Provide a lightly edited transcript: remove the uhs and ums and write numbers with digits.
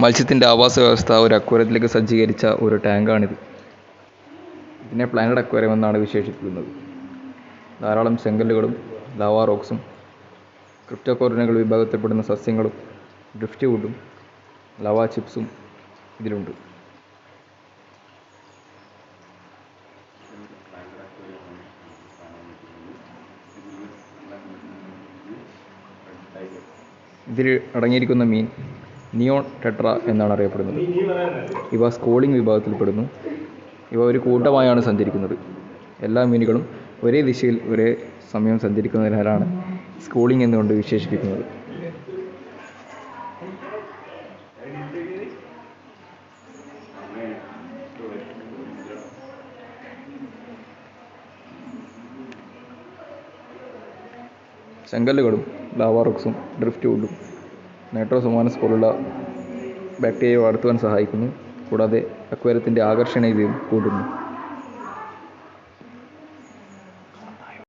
മത്സ്യത്തിൻ്റെ ആവാസ വ്യവസ്ഥ ഒരു അക്വേറിയത്തിലേക്ക് സജ്ജീകരിച്ച ഒരു ടാങ്കാണിത്. ഇതിനെ പ്ലാനറ്റ് അക്വേറിയം എന്നാണ് വിശേഷിപ്പിക്കുന്നത്. ധാരാളം ചെങ്കല്ലുകളും ലാവാ റോക്സും ക്രിപ്റ്റോകോറിനുകൾ വിഭാഗത്തിൽപ്പെടുന്ന സസ്യങ്ങളും ഡ്രിഫ്റ്റ് വുഡും ലാവാ ചിപ്സും ഇതിലുണ്ട്. ഇതിൽ അടങ്ങിയിരിക്കുന്ന മീൻ നിയോൺ ടെട്ര എന്നാണ് അറിയപ്പെടുന്നത്. ഇവ സ്കോളിംഗ് വിഭാഗത്തിൽപ്പെടുന്നു. ഇവ ഒരു കൂട്ടമായാണ് സഞ്ചരിക്കുന്നത്. എല്ലാ മീനുകളും ഒരേ ദിശയിൽ ഒരേ സമയം സഞ്ചരിക്കുന്നതിനാലാണ് സ്കോളിംഗ് എന്നുകൊണ്ട് വിശേഷിപ്പിക്കുന്നത്. ചെങ്കല്ലുകളും ലാവാ റോക്സും ഡ്രിഫ്റ്റ് വുഡും നൈട്രോസോമോനാസ് പോലുള്ള ബാക്ടീരിയയെ വളർത്തുവാൻ സഹായിക്കുന്നു. കൂടാതെ അക്വേറിയത്തിൻ്റെ ആകർഷണീയതയും കൂട്ടുന്നു.